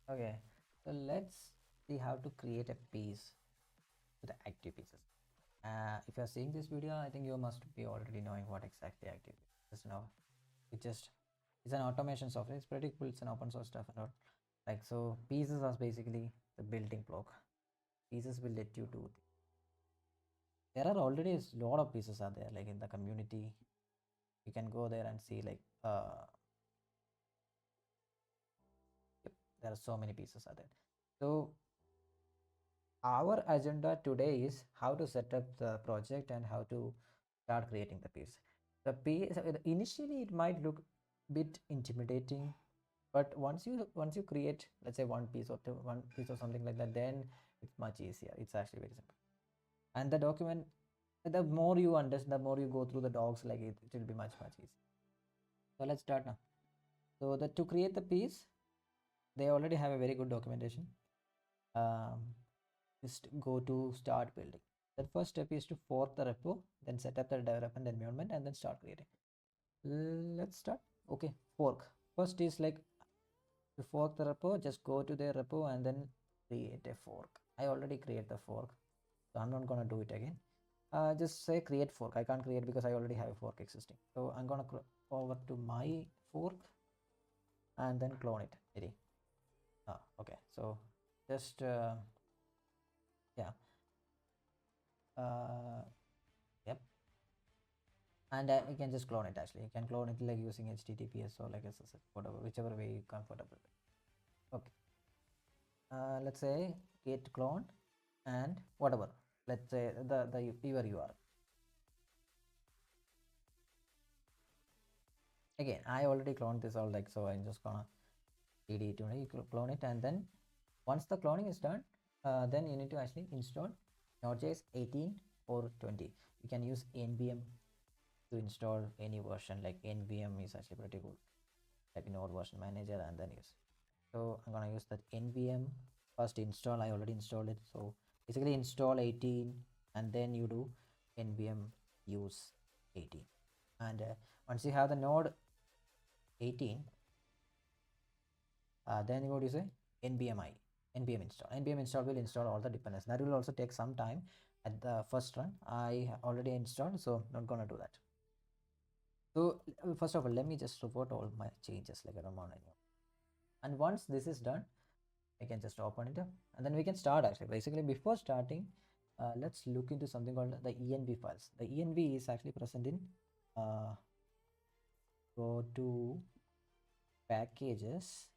Okay, so let's see how to create a piece with the active pieces. If you're seeing this video, I think you must be already knowing what exactly active is. Now, it just it's an automation software. It's pretty cool. It's an open source stuff and all. Like so, pieces are basically the building block. Pieces will let you do. There are already a lot of pieces are there, like in the community. You can go there and see like yep, there are so many pieces are there. So our agenda today is how to set up the project and how to start creating the piece. The piece initially it might look bit intimidating, but once you create, let's say one piece or two, one piece or something like that, then it's much easier. It's actually very simple. And the document, the more you understand, the more you go through the docs, like it will be much easier. So let's start now. So that to create the piece, they already have a very good documentation. Just go to start building. The first step is to fork the repo, then set up the development environment, and then start creating. Let's start. Okay, fork. First is like to fork the repo, just go to the repo and then create a fork. I already create the fork, so I'm not gonna do it again. Just say create fork. I can't create because I already have a fork existing. So I'm gonna go over to my fork and then clone it. Ready? Okay. So just yeah. Uh, yep. And you can just clone it. Actually, you can clone it like using HTTPS or like SSL, whatever, whichever way you comfortable. Okay. Let's say git clone and whatever. Let's say the your URL. Again, I already cloned this all, like, so I'm just gonna cd to clone it, and then once the cloning is done, then you need to actually install Node.js 18 or 20. You can use npm to install any version. Like npm is actually pretty cool, like Node version manager, and then use. So I'm gonna use that npm first install. I already installed it. So basically install 18 and then you do npm use 18. And once you have the node 18, then what do you say? npm install. Npm install will install all the dependencies. That will also take some time at the first run. I already installed, so not gonna do that. So first of all, let me just report all my changes like around one. And once this is done, I can just open it up and then we can start. Actually, basically before starting, let's look into something called the env files. The env is actually present in go to packages,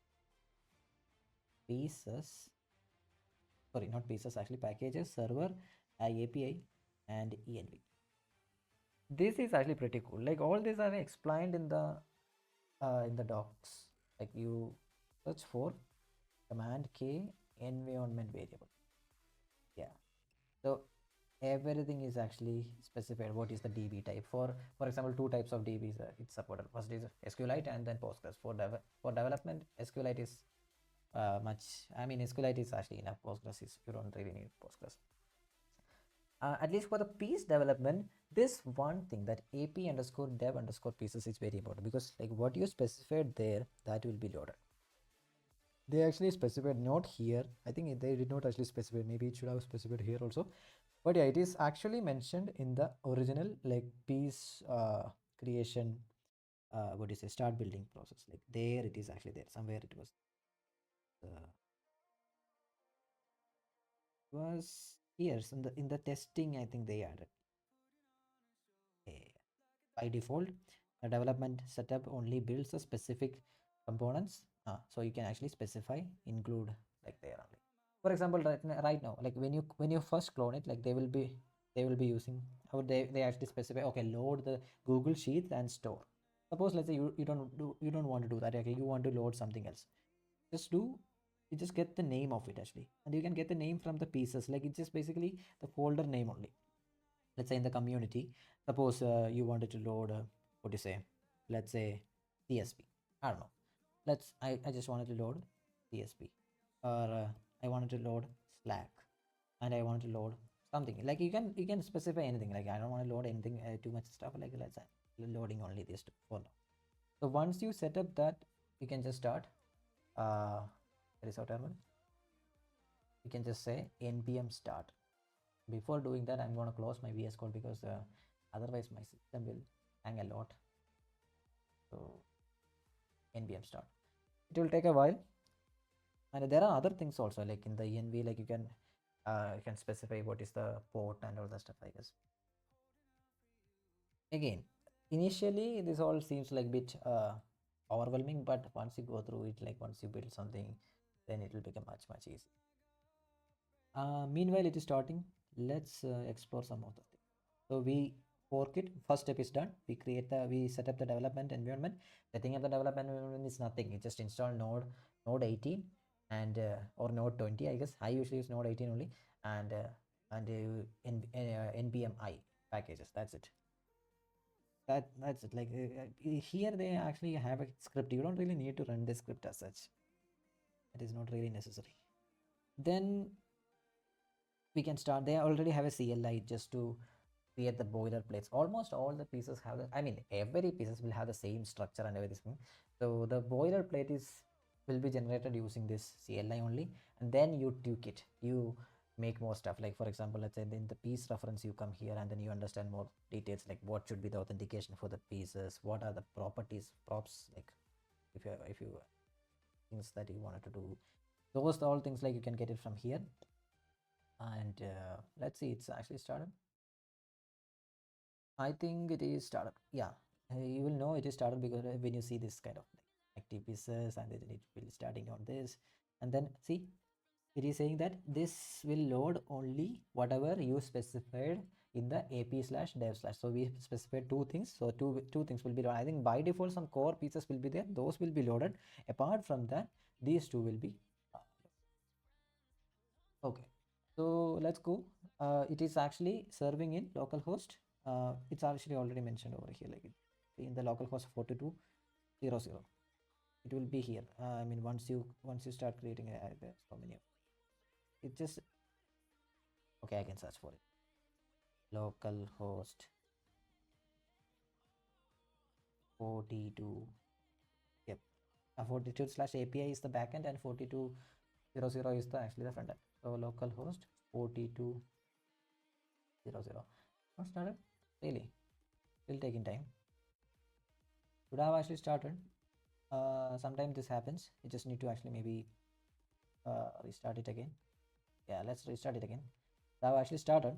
pieces, sorry, not pieces, actually packages, server, API, and env. This is actually pretty cool. Like all these are explained in the docs. Like you search for command k environment variable. Yeah. So everything is actually specified. What is the DB type? For example, two types of DBs it's supported. First is SQLite and then Postgres. For development, SQLite is much. I mean, SQLite is actually enough. Postgres is you don't really need Postgres. At least for the piece development, this one thing that ap underscore dev underscore pieces is very important, because like what you specified there, that will be loaded. They actually specified not here. I think they did not actually specify. Maybe it should have specified here also. But yeah, it is actually mentioned in the original like piece creation. What do you say? Start building process. Like there, it is actually there somewhere. It was years in the testing. I think they added. Okay. By default, the development setup only builds the specific components. So you can actually specify include like there only. For example, right now, like when you first clone it, like they will be using how they actually specify. Okay, load the Google Sheets and store. Suppose let's say you don't want to do that. Okay, you want to load something else. Just do you just get the name of it actually, and you can get the name from the pieces. Like it's just basically the folder name only. Let's say in the community, suppose you wanted to load what do you say, let's say CSP. I don't know. I just wanted to load CSP, or I wanted to load Slack, and I wanted to load something. Like you can specify anything. Like I don't want to load anything too much stuff. Like let's say loading only this for now. So once you set up that, you can just start. there is our terminal. We can just say npm start. Before doing that, I'm going to close my VS Code because otherwise my system will hang a lot. So npm start. It will take a while, and there are other things also, like in the env, like you can specify what is the port and all that stuff, I guess. Again, initially this all seems like a bit overwhelming, but once you go through it, like once you build something, then it will become much easy. Meanwhile it is starting. Let's explore some of the things. So we fork it. First step is done. We set up the development environment. Setting up the development environment is nothing. You just install node 18 and or node 20, I guess. I usually use node 18 only, and npm I packages. That's it. That's it. Like here they actually have a script. You don't really need to run the script as such. It is not really necessary. Then we can start. They already have a CLI just to create the boilerplates. Almost all the pieces have the, I mean, every pieces will have the same structure and everything. So the boilerplate will be generated using this CLI only, and then you tweak it. You make more stuff. Like for example, let's say in the piece reference, you come here and then you understand more details, like what should be the authentication for the pieces, what are the properties, props, like if you things that you wanted to do. Those all things, like you can get it from here. And let's see, it's actually started. I think it is started. Yeah, you will know it is started because when you see this kind of like active pieces, and then it will starting on this, and then see, it is saying that this will load only whatever you specified in the ap/dev/. So we specified two things. So two things will be loaded. I think by default some core pieces will be there. Those will be loaded. Apart from that, these two will be okay. So let's go. It is actually serving in localhost. It's actually already mentioned over here, like in the localhost 4200. It will be here. I mean, once you start creating there's so many of it. Just okay. I can search for it. Localhost 42. Yep. 42/API is the backend, and 4200 is the actually the front end. So localhost 4200. Not started. Really, still taking time. Should have actually started. Sometimes this happens. You just need to actually maybe restart it again. Yeah, let's restart it again. I've actually started.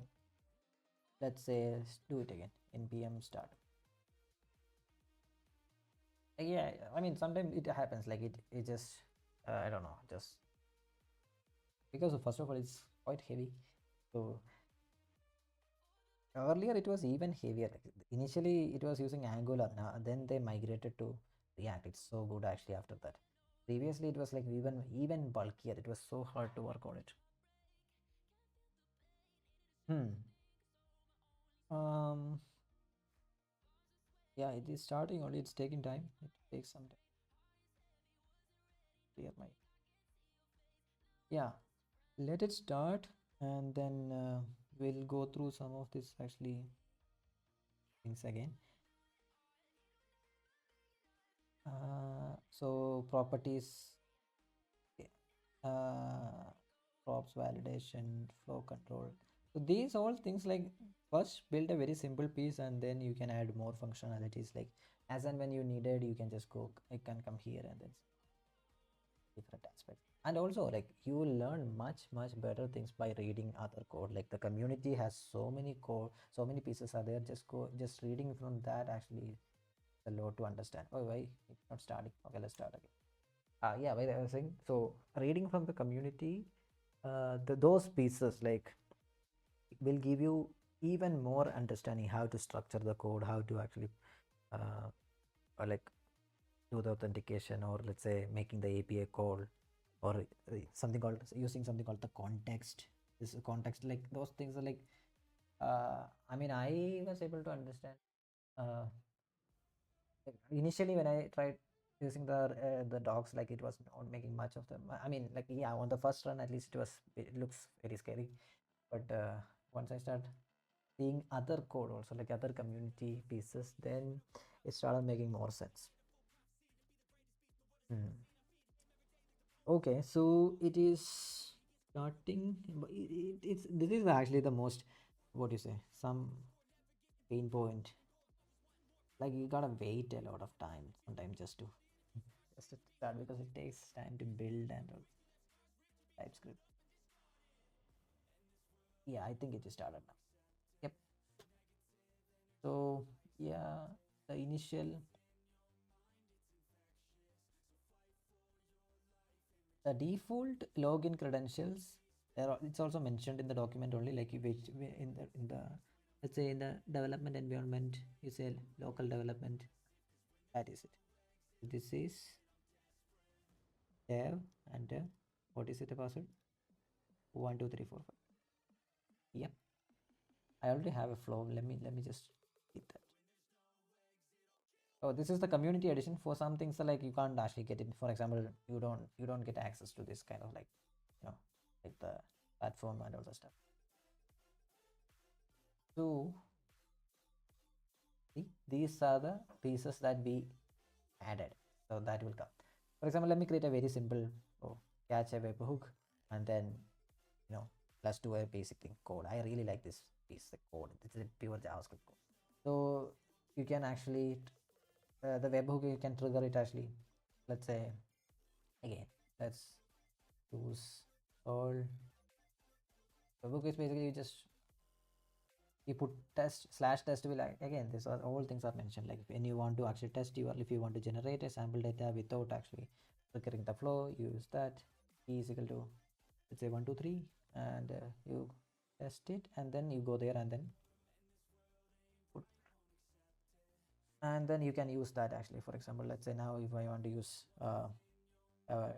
Let's say do it again. npm start. Yeah, I mean sometimes it happens. Like it just I don't know, just because first of all it's quite heavy. So earlier it was even heavier. Like, initially it was using Angular. Now then they migrated to React. It's so good actually after that. Previously it was like even bulkier. It was so hard to work on it. Hmm. Um. Yeah, it is starting only. It's taking time. It takes some time. Clear my. Yeah. Let it start, and then we'll go through some of this actually things again. So properties, uh, props validation, flow control. So these all things, like first build a very simple piece, and then you can add more functionalities, like as and when you needed, you can just go, I can come here and then different aspects. And also, like you will learn much better things by reading other code. Like the community has so many code, so many pieces are there. Just reading from that actually is a lot to understand. Oh, why it's not starting? Okay, let's start again. Yeah, wait, I was saying, so reading from the community, those pieces like will give you even more understanding how to structure the code, how to actually uh, like do the authentication, or let's say making the API call, or something called using something called the context. This context, like those things are like I mean, I was able to understand uh, like, initially when I tried using the dogs, like it was not making much of them. I mean, like yeah, on the first run at least it looks very scary, but once I start seeing other code also, like other community pieces, then it started making more sense. Hmm. Okay, so it is starting. It's this is actually the most, what do you say, some pain point. Like you gotta wait a lot of time sometimes just to start, because it takes time to build and all. TypeScript. Yeah, I think it is started now. Yep. So yeah, the initial, the default login credentials, it's also mentioned in the document only, like in the, let's say in the development environment you say local development, that is it. This is dev, and what is it, the password? 12345. Yep, I already have a flow. Let me just hit that. Oh, this is the community edition. For some things like you can't actually get it. For example, you don't get access to this kind of, like, you know, like the platform and all the stuff. So see, these are the pieces that we added. So that will come. For example, let me create a very simple, oh, catch a webhook, and then, you know, let's do a basic thing code. I really like this piece, the code. This is a pure JavaScript code. So you can actually the webhook, you can trigger it actually. Let's say again, let's use all. Webhook is basically you just you put test slash test will, again, these are all things are mentioned, like when you want to actually test your, if you want to generate a sample data without actually triggering the flow, you use that. E is equal to, let's say 123, and you test it, and then you go there and then put, and then you can use that actually. For example, let's say now if I want to use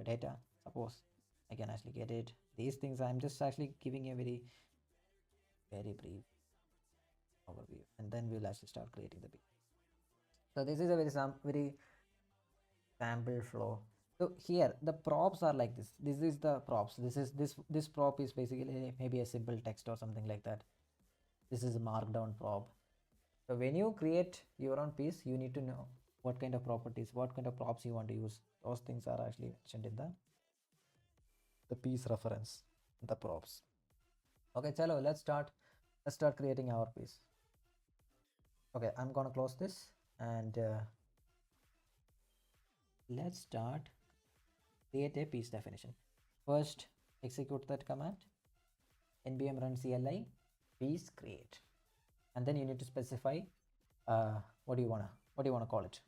data, suppose, I can actually get it. These things I'm just actually giving a very very brief overview, and then we'll actually start creating the page. So this is a very sample flow. So here the props are like this. This is the props. This prop is basically maybe a simple text or something like that. This is a markdown prop. So when you create your own piece, you need to know what kind of properties, what kind of props you want to use. Those things are actually mentioned in the piece reference, the props. Okay, chalo, let's start creating our piece. Okay, I'm gonna close this, and let's start create a piece definition. First, execute that command, npm run cli piece create, and then you need to specify what do you wanna call it.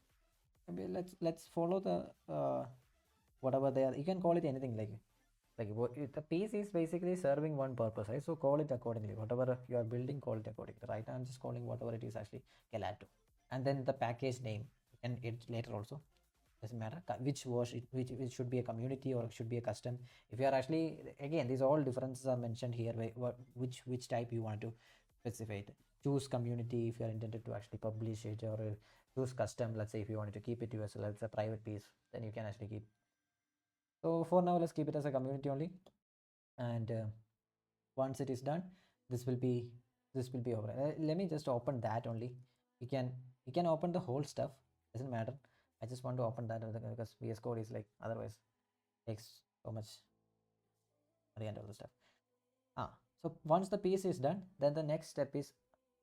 Maybe let's follow the whatever they are. You can call it anything, like the piece is basically serving one purpose, right? So call it accordingly. Whatever you are building, call it accordingly. Right now I'm just calling whatever it is actually Gelato, and then the package name you can edit later also, doesn't matter which was it, which should be a community or it should be a custom. If you are actually, again, these all differences are mentioned here, which type you want to specify it. Choose community if you are intended to actually publish it, or choose custom. Let's say if you wanted to keep it to yourself, it's a private piece, then you can actually keep. So for now, let's keep it as a community only, and once it is done, this will be this will be over. Let me just open that only. You can open the whole stuff, doesn't matter. I just want to open that because VS Code is like, otherwise takes so much money and all the stuff. So once the piece is done, then the next step is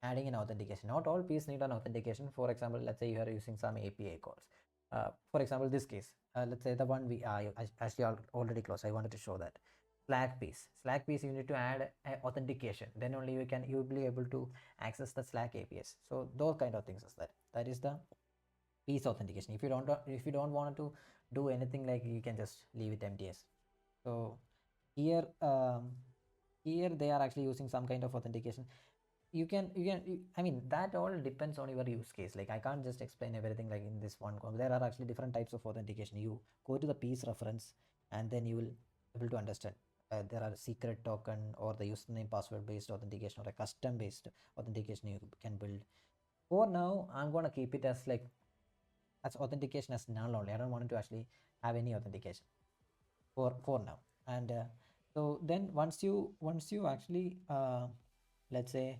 adding an authentication. Not all pieces need an authentication. For example, let's say you are using some API calls. For example, this case, let's say the one we actually already closed. I wanted to show that Slack piece, you need to add authentication. Then only you will be able to access the Slack APIs. So those kind of things is that is the piece authentication. If you don't want to do anything, like, you can just leave it empty as. So here here they are actually using some kind of authentication. I mean, that all depends on your use case. Like, I can't just explain everything like in this one call. There are actually different types of authentication. You go to the piece reference, and then you will able to understand. There are secret token, or the username password based authentication, or a custom based authentication you can build. For now, I'm gonna keep it as like as authentication as null only. I don't want to actually have any authentication for now. And so then once you actually let's say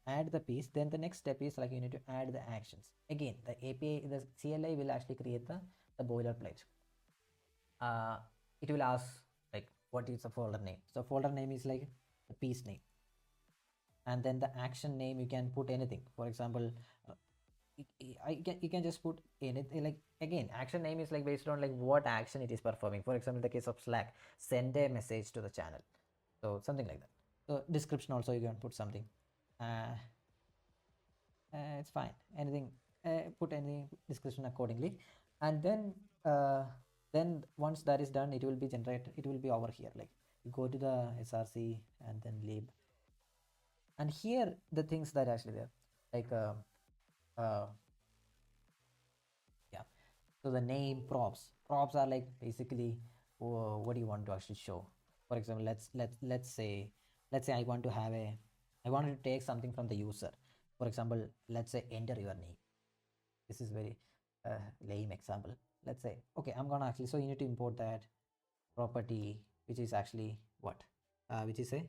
add the piece, then the next step is like you need to add the actions. Again, the API, the CLI will actually create the boilerplate. it will ask like what is the folder name. So folder name is like the piece name, and then the action name you can put anything. For example, uh, you can just put anything. Like again, action name is like based on like what action it is performing. For example, in the case of Slack, send a message to the channel, so something like that. So description also you can put something. uh, it's fine, anything. Put any description accordingly, and then once that is done, it will be generated, it will be over here. Like you go to the src and then lib, and here the things that actually there, like uh yeah. So the name, props are like basically, what do you want to actually show. For example, let's say I wanted to take something from the user. For example, let's say enter your name. This is very lame example. Let's say, okay, I'm gonna actually, so you need to import that property, which is actually what, which is a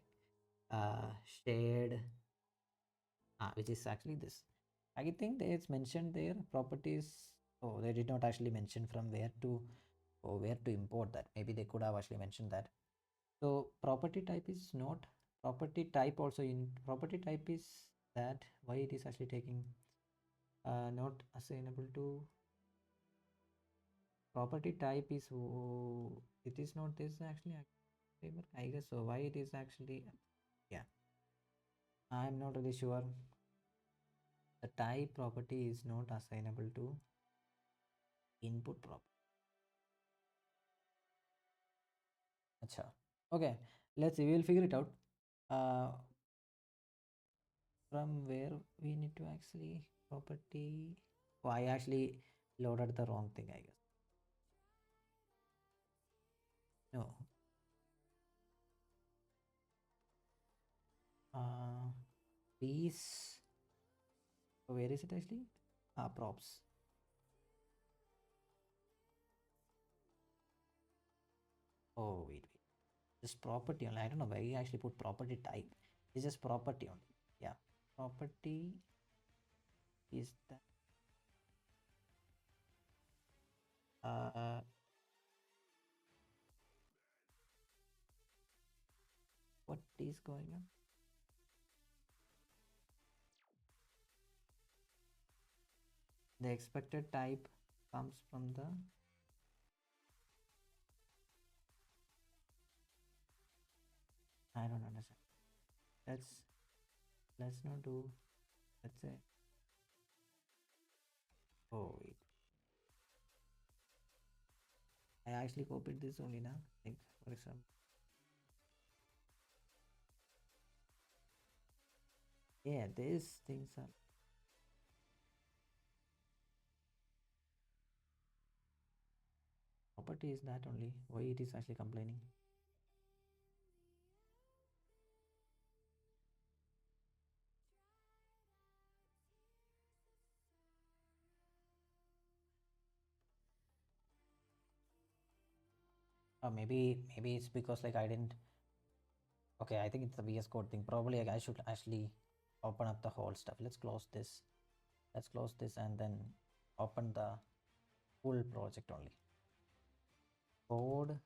shared, which is actually this. I think it's mentioned there properties. Oh, they did not actually mention from where to, or where to import that. Maybe they could have actually mentioned that. So property type is not, property type also, in property type is that, why it is actually taking not assignable to. Property type is, oh, it is not this actually framework, I guess. So why it is actually, yeah, I'm not really sure. The type property is not assignable to input property. Acha. Okay, let's see, we will figure it out. uh from where we need to actually property. Oh, I actually loaded the wrong thing, I guess. No. uh Piece. So where is it actually? Props. Oh, wait. Just property only. I don't know why you actually put property type. It's just property only. Yeah. Property is that. Uh, what is going on? The expected type comes from the. I don't understand. Let's let's not do. Let's say. Oh wait. I actually copied this only now. Like for example. Yeah, these things are. Property is that only. Why it is actually complaining? Or maybe it's because like I didn't. Okay, I think it's the VS Code thing. Probably like, I should actually open up the whole stuff. Let's close this. Let's close this and then open the full project only. Code.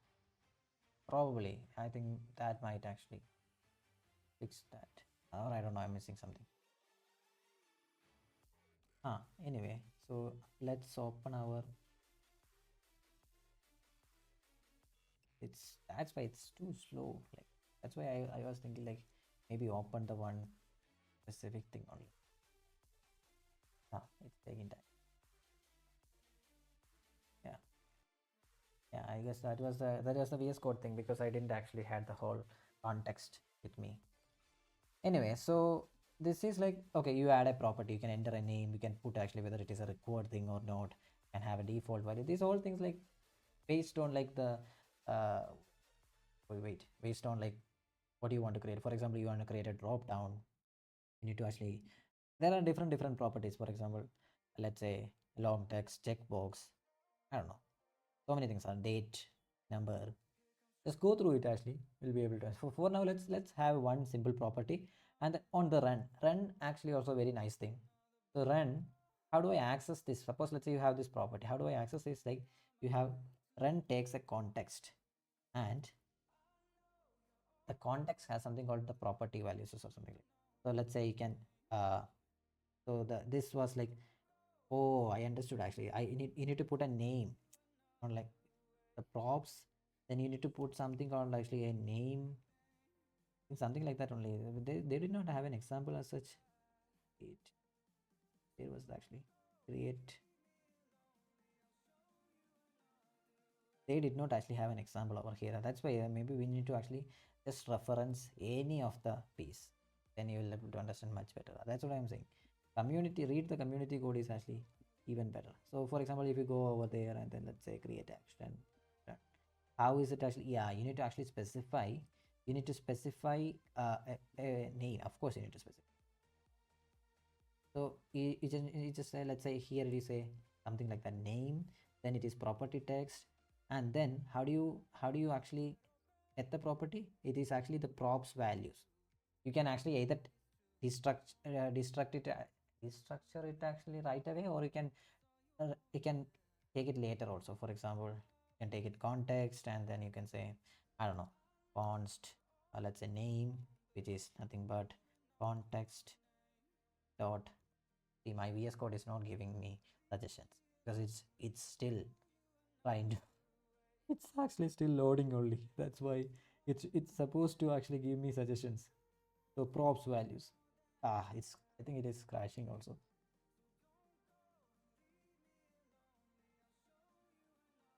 Probably. I think that might actually fix that. Or I don't know, I'm missing something. Anyway, so let's open our. It's that's why it's too slow. Like that's why I was thinking like maybe open the one specific thing only. It's taking time. Yeah. Yeah, I guess that was the VS Code thing because I didn't actually had the whole context with me. Anyway, so this is like, okay, you add a property, you can enter a name, you can put actually whether it is a required thing or not, and have a default value. These all things like based on like the uh based on like what you want to create. For example, you want to create a drop down, you need to actually, there are different properties. For example, let's say long text checkbox, I don't know, so many things are date, number. Just go through it actually, we'll be able to. For now, let's have one simple property. And on the run actually also very nice thing. So run, how do I access this? Suppose let's say you have this property, how do I access this? Like you have run takes a context. and the context has something called the property values or something like. So let's say you can uh so the this was like, oh, I understood actually. You need to put a name on like the props, then you need to put something called actually a name, something like that only. They did not have an example as such. It there was actually create. They did not actually have an example over here. That's why maybe we need to actually just reference any of the piece. Then you will be able to understand much better. That's what I'm saying. Community, read the community code is actually even better. So for example, if you go over there and then let's say create action, done. How is it actually? Yeah, you need to actually specify. You need to specify a name. Of course, you need to specify. So you just say, let's say here it is a something like the name, then it is property text, and then how do you actually get the property? It is actually the props values. You can actually either destruct it, destructure it actually right away, or you can take it later also. For example, you can take it context, and then you can say, I don't know, const, let's say name, which is nothing but context dot. See, my VS Code is not giving me suggestions because it's still trying to, it's actually still loading only. That's why it's supposed to actually give me suggestions. So props values. It's, I think it is crashing also.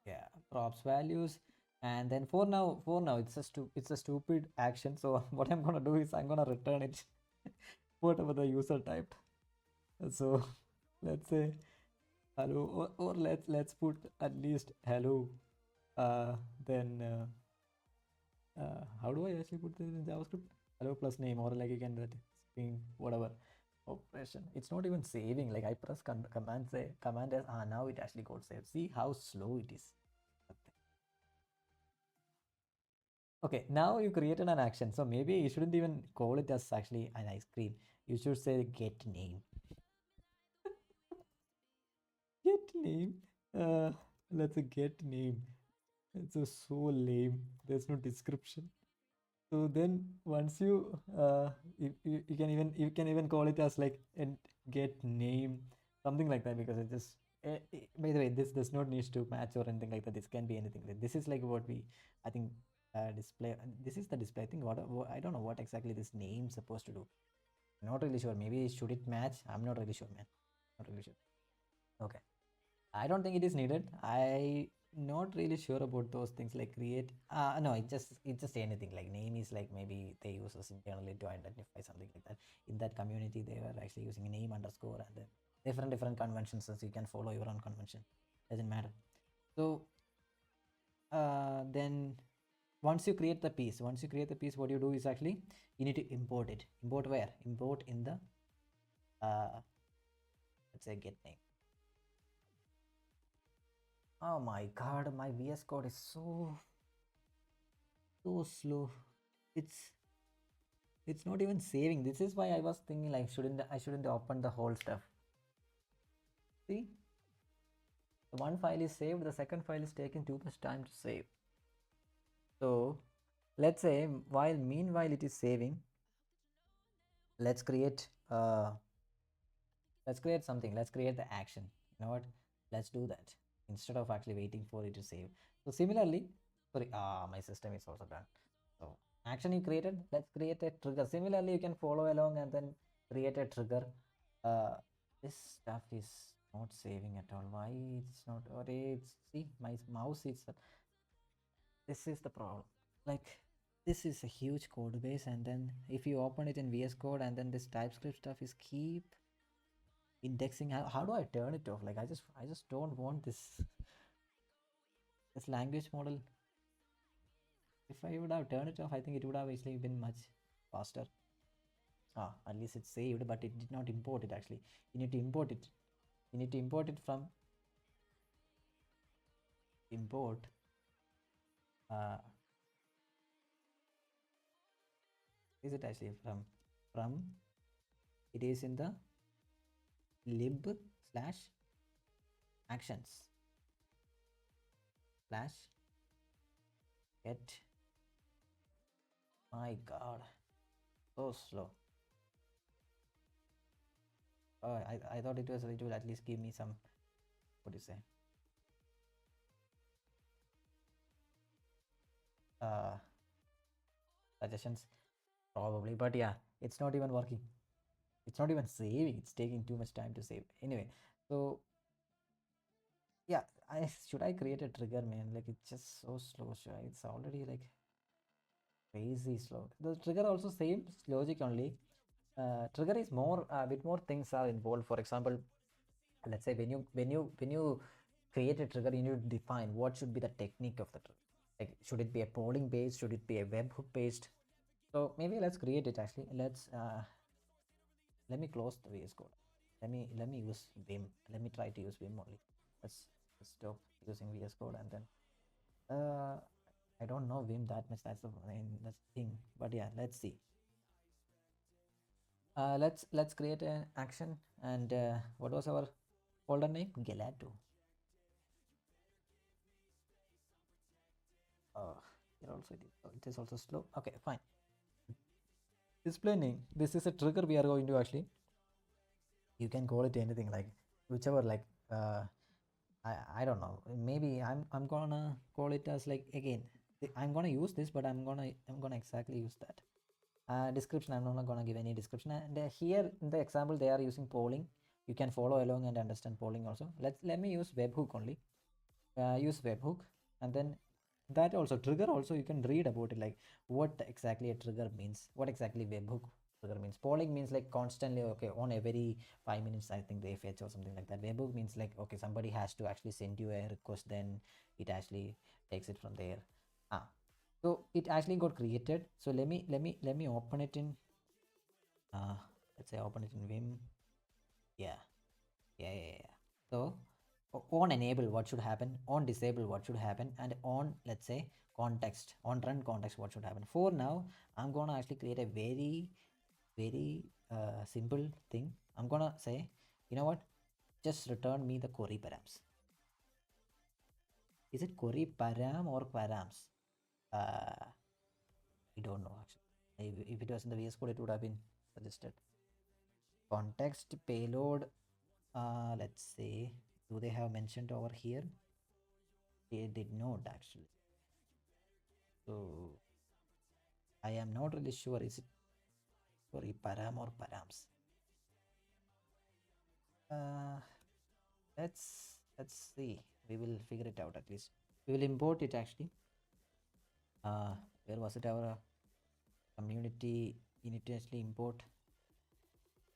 Yeah, props values. And then for now it's a stupid action. So what I'm gonna do is I'm gonna return it whatever the user typed. So let's say hello, or let's put at least hello. uh then how do I actually put this in JavaScript? Hello plus name, or like you can that string whatever operation. It's not even saving. Like I press command, say command as, now it actually got saved. See how slow it is. Okay, now you created an action, so maybe you shouldn't even call it as actually an ice cream. You should say get name. Get name. Uh, let's say get name. It's so lame. There's no description. So then once you can even call it as like and get name, something like that, because it just by the way, this does not need to match or anything like that. This can be anything. This is like what we, I think, display. This is the display. I think what I don't know what exactly this name supposed to do. Not really sure. Maybe should it match? I'm not really sure, man. Not really sure. Okay. I don't think it is needed. I not really sure about those things like create. No, it just anything like name is like maybe they use us internally to identify something like that. In that community, they were actually using name underscore and then different conventions, so you can follow your own convention. Doesn't matter. So then once you create the piece, what you do is actually you need to import it. Import where? Import in the let's say get name. Oh my god, my VS Code is so slow. It's it's not even saving. This is why I was thinking like shouldn't open the whole stuff. See, the one file is saved, the second file is taking too much time to save. So let's say while meanwhile it is saving, let's create something. Let's create the action. You know what? Let's do that instead of actually waiting for it to save. So similarly, sorry, my system is also done. So action you created, let's create a trigger. Similarly, you can follow along and then create a trigger. Uh, this stuff is not saving at all. Why it's not? Or it's, see, my mouse is. This is the problem. Like this is a huge code base, and then if you open it in VS Code, and then this TypeScript stuff is keep indexing. How do I turn it off? Like I just don't want this language model. If I would have turned it off, I think it would have actually been much faster. At least it's saved, but it did not import it actually. You need to import it. You need to import it from import. Is it actually from it is in the lib slash actions slash Get, my god, so slow. I thought it will at least give me some, what do you say, uh suggestions probably, but yeah, it's not even working. It's not even saving. It's taking too much time to save. Anyway, so yeah, I should I create a trigger, man? Like it's just so slow. It's already like crazy slow. The trigger also same logic only. Trigger is more a bit more things are involved. For example, let's say when you create a trigger, you need to define what should be the technique of the trigger. Like should it be a polling based? Should it be a webhook based? So maybe let's create it actually. Let me close the VS Code. Let me use Vim. Let me try to use Vim only. Let's stop using VS Code and then I don't know Vim that much. That's the that's the thing. But yeah, let's see. Let's create an action and what was our folder name? Gelato. Oh, here also it is also slow. Okay, fine. Display name. This is a trigger we are going to actually. You can call it anything like whichever like I don't know. Maybe I'm gonna call it as like again. I'm gonna use this, but I'm gonna exactly use that. Description. I'm not gonna give any description. And here in the example they are using polling. You can follow along and understand polling also. Let me use webhook only. Use webhook and then that also trigger also you can read about it like what exactly a trigger means, what exactly webhook trigger means. Polling means like constantly okay on every 5 minutes I think they fetch or something like that. Webhook means like okay somebody has to actually send you a request, then it actually takes it from there. ah so it actually got created. So let me open it in uh let's say open it in Vim. Yeah, yeah. So on enable what should happen, on disable what should happen, and on let's say context, on run context what should happen. For now I'm gonna actually create a very simple thing. I'm gonna say, you know what, just return me the query params. Is it query param or params? I don't know actually. If it was in the VS Code it would have been suggested. Context payload, let's say, do they have mentioned over here? They did not actually. So I am not really sure is it for param or params. Uh, let's see. We will figure it out at least. We will import it actually. Uh, where was it? Our community. You need to actually import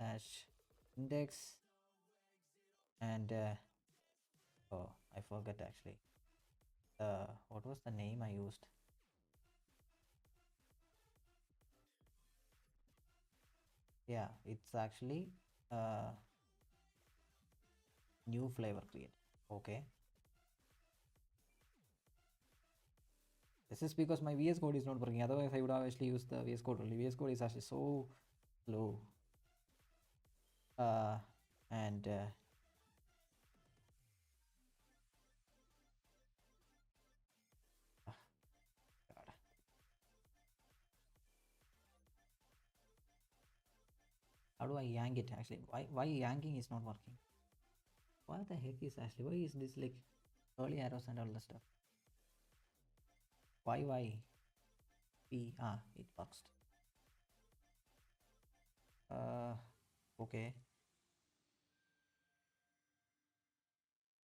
dash index and oh I forgot actually. What was the name I used? Yeah, it's actually new flavor create. Okay. This is because my VS Code is not working. Otherwise, I would have actually used the VS Code only. VS Code is actually so slow. Uh, and ah, God. How do I yank it actually? Why yanking is not working? What the heck is actually? Why is this like early arrows and all the stuff? Why? It works. Uh, okay.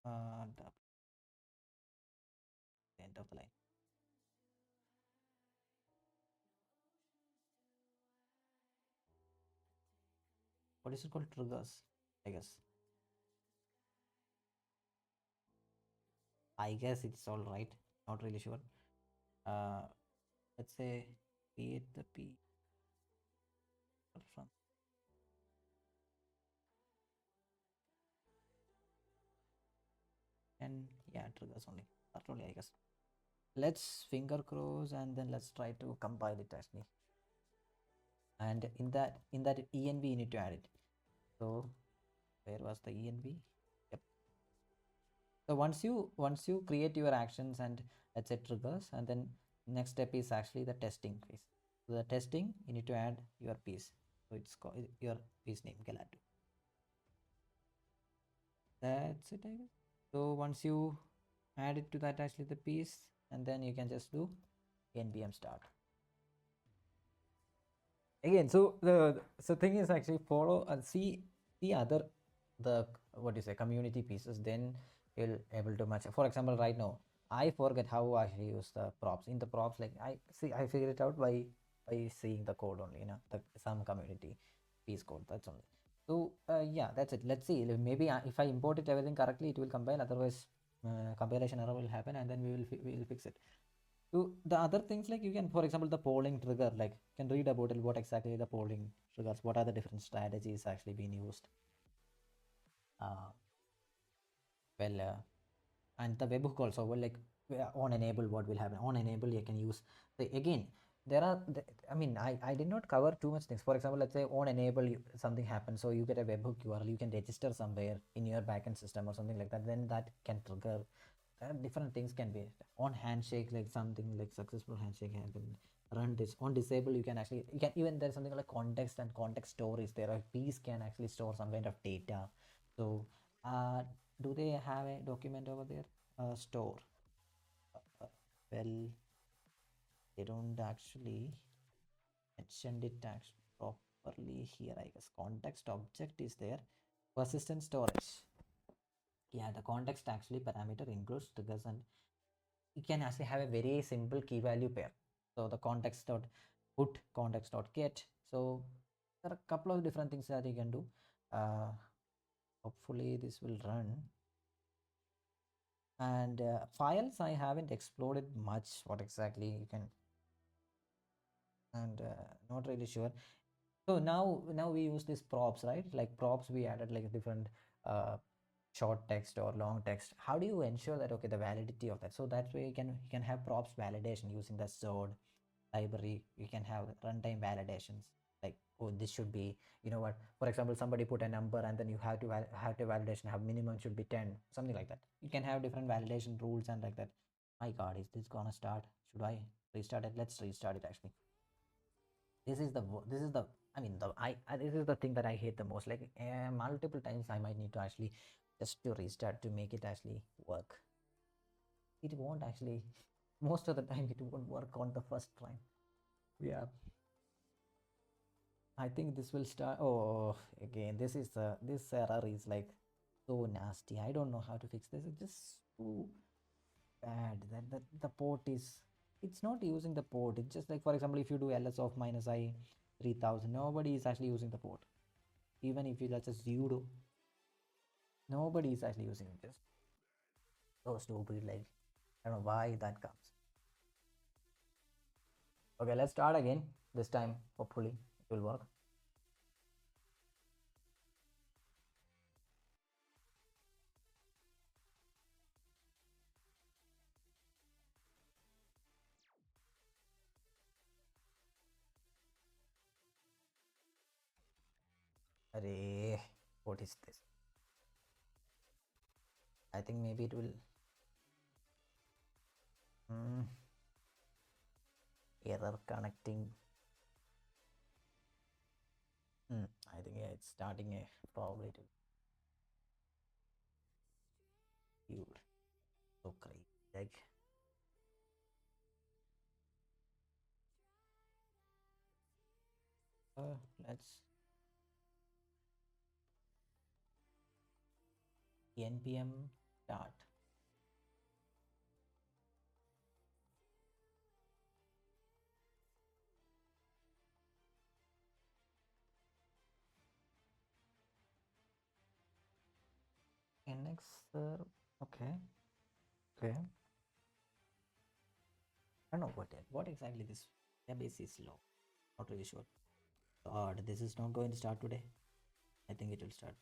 The end of the line. What is it called? Triggers, I guess. I guess it's all right. Not really sure. Uh, let's say create the P from and yeah, triggers only. That's only I guess. Let's finger cross and then let's try to compile it actually. And in that env you need to add it. So where was the env? Yep. So once you create your actions and let's say triggers and then Next step is actually the testing phase. So the testing, you need to add your piece. So it's called your piece name Galado. That's it, I guess. So once you add it to that actually the piece, and then you can just do npm start again. So the thing is actually follow and see the other the what do you say community pieces, then you'll able to match. For example, right now I forget how I actually use the props. In the props, like I figured it out by seeing the code only, the some community piece code, that's only. So yeah, that's it. Let's see, maybe if I import it everything correctly, it will compile. Otherwise compilation error will happen, and then we will fix it. So the other things, like you can, for example, the polling trigger, like you can read about it, what exactly the polling triggers, what are the different strategies actually being used. Uh, well, and the webhook also, well, like on enable, what will happen on enable, you can use again. There are, I mean, I did not cover too much things. For example, let's say on enable something happens, so you get a webhook URL, you can register somewhere in your backend system or something like that. Then that can trigger different things can be on handshake, like something like successful handshake has been run. This on disable, you can actually, you can even, there's something like context and context storage there. A piece can actually store some kind of data. So do they have a document over there? Store, well, they don't actually mention it properly here, I guess. Context object is there. Persistent storage, yeah, the context actually parameter includes triggers, and you can actually have a very simple key value pair. So the context dot put, context dot get. So there are a couple of different things that you can do. uh, Hopefully this will run. And files, I haven't explored much what exactly you can, and not really sure. So now we use these props, right? Like props, we added like different uh, short text or long text. How do you ensure that, okay, the validity of that? So that's where you can have props validation using the sword library. You can have runtime validations, like, oh, this should be, what, for example, somebody put a number, and then you have to have to validation have minimum should be 10, something like that. You can have different validation rules and like that. My god, is this gonna start? Should I restart it? Let's restart it actually. This is the, I mean, this is the thing that I hate the most. Like multiple times I might need to actually just to restart to make it actually work. It won't actually, most of the time it won't work on the first try. Yeah, I think this will start. Oh, again, this error is like so nasty. I don't know how to fix this. It's just too bad that the port is. It's not using the port. It's just like, for example, if you do ls of minus I 3000, nobody is actually using the port. Even if you just sudo, nobody is actually using it. Just so stupid. Like, I don't know why that comes. Okay, let's start again. This time, hopefully, it will work. Array, what is this? I think maybe it will. Hmm. Error connecting. I think, yeah, it's starting a probably to build. So crazy. Like, let's npm start. Nx, okay, okay. I don't know what exactly this database is low. Not really sure. God, this is not going to start today. I think it will start.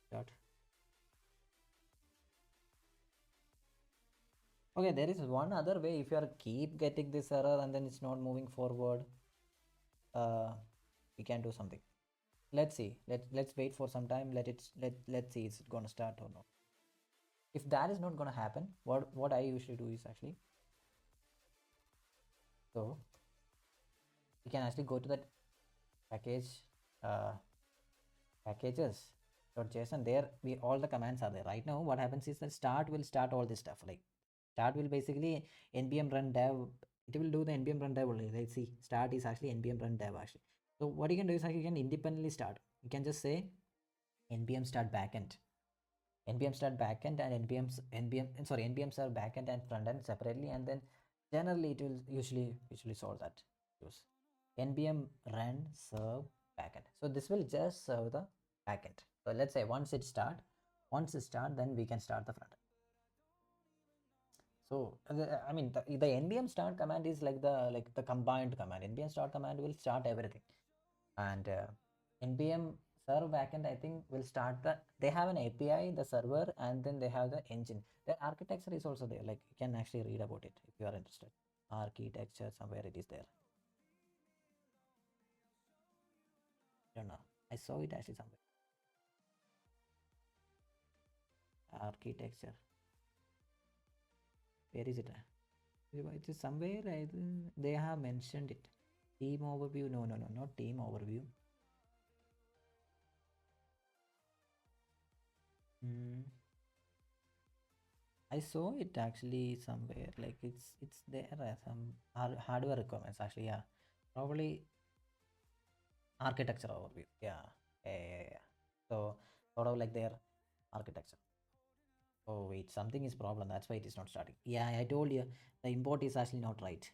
Start. Okay, there is one other way. If you are keep getting this error and then it's not moving forward, uh, we can do something. Let's see. Let's wait for some time. Let's see. Is it gonna start or not? If that is not going to happen, what I usually do is actually, so you can actually go to that package, uh, packages.json. There we all the commands are there. Right now what happens is that start will start all this stuff. Like start will basically npm run dev. It will do the npm run dev only. Let's see, start is actually npm run dev actually. So what you can do is actually you can independently start. You can just say npm start backend, npm start backend, and npm start backend and front end separately, and then generally it will usually solve that. Use npm run serve backend. So this will just serve the backend. So let's say once it start, then we can start the front end. So I mean the npm start command is like the combined command. Npm start command will start everything, and npm serve backend I think will start they have an API, the server, and then they have the engine. Their architecture is also there. Like you can actually read about it if you are interested. Architecture, somewhere it is there. I don't know. I saw it actually somewhere. Architecture. Where is it? It is somewhere. They have mentioned it. Team overview. No, no, no, not team overview. Mm, I saw it actually somewhere. Like it's there as some hardware requirements actually. Yeah, probably architecture overview. Yeah, yeah. So sort of like their architecture. Oh wait, something is problem. That's why it is not starting. Yeah, I told you the import is actually not right.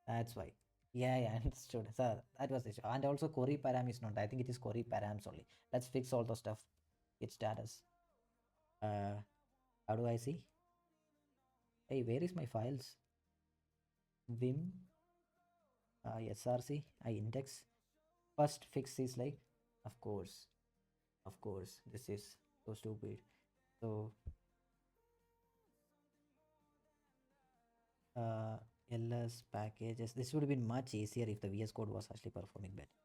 That's why. Yeah, yeah, understood. So that was the issue. And also query param is not. I think it is query params only. Let's fix all the stuff. Its status. Uh, how do I see? Hey, where is my files? Vim, src, I index. First fix is like, of course, this is so stupid. So, uh, ls packages. This would have been much easier if the VS Code was actually performing better.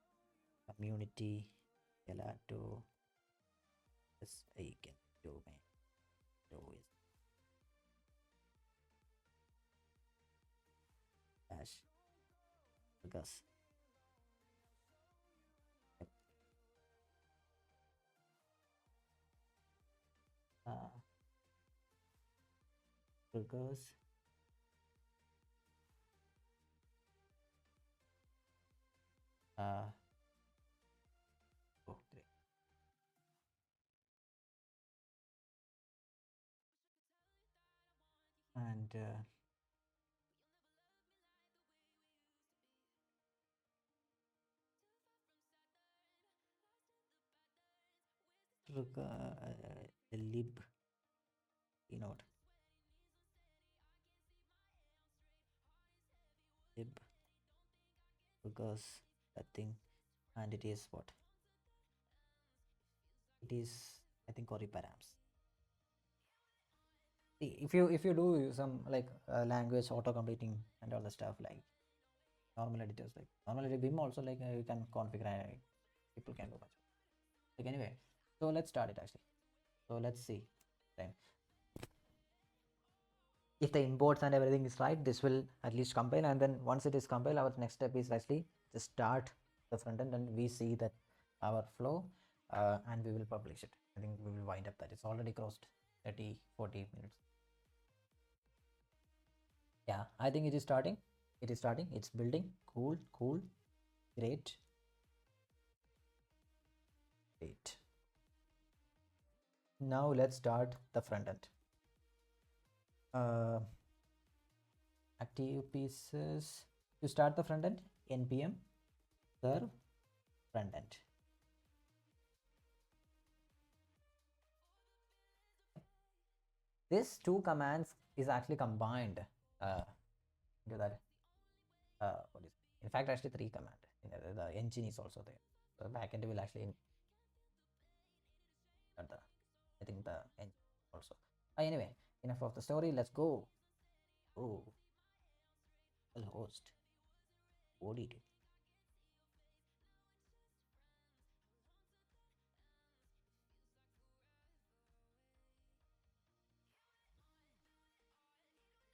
Community, Gelato, yes, I can do my do is dash because yep, uh, because uh, oh, great. And lib keynote lib because that thing, and it is what it is. I think query params. See, if you do some like language auto completing and all the stuff, like normal editors, like normal edit Vim also, like you can configure, people can do much. Like anyway, so let's start it actually. So let's see then if the imports and everything is right. This will at least compile, and then once it is compiled, our next step is actually just start the front end, and we see that our flow, and we will publish it. I think we will wind up that it's already crossed 30-40 minutes. Yeah, I think it is starting. It's building. Cool. Great. Now let's start the front end. uh, Active pieces. To start the front end, npm serve front end. This two commands is actually combined into that. What is in fact actually three command. The engine is also there. The backend will actually the I think the engine also. Anyway, enough of the story. Let's go. Oh, well, host. What did it?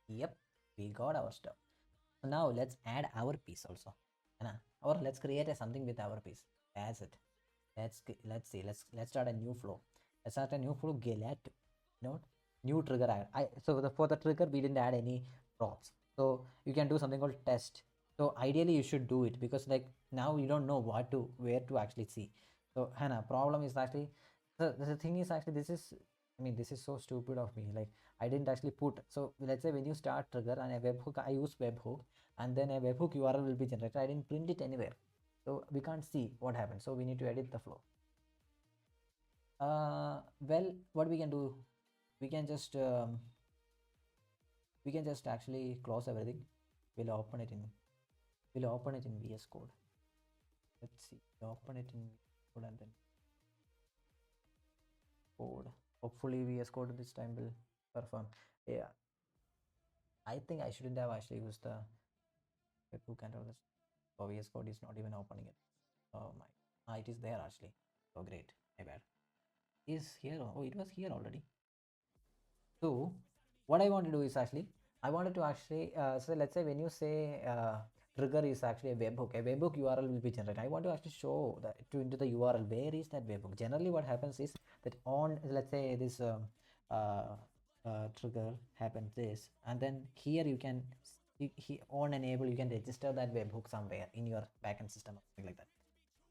Yep, we got our stuff. So now let's add our piece also. Or let's create a something with our piece. That's it. Let's see. Let's start a new flow. Let's start a new flow. Get you know new trigger. So for the trigger we didn't add any props. So you can do something called test. So ideally you should do it because like now you don't know what to where to actually see. So Hannah, problem is actually the thing is actually this is I mean this is so stupid of me. Like I didn't actually put. So let's say when you start trigger and a webhook, I use webhook and then a webhook URL will be generated. I didn't print it anywhere. So we can't see what happened. So we need to edit the flow. Well, what we can do, we can just actually close everything. We'll open it in VS Code. Let's see. Open it in VS Code and then code. Hopefully VS Code this time will perform. Yeah, I think I shouldn't have actually used the webhook and all this. So VS Code is not even opening it. Oh my. Ah, it is there actually. Oh great. My bad. Is here. Oh, it was here already. So what I want to do is actually I wanted to actually so let's say when you say trigger is actually a webhook URL will be generated. I want to actually show that to into the URL where is that webhook. Generally, what happens is that on let's say this uh, trigger happens this, and then here you can on enable you can register that webhook somewhere in your backend system or something like that.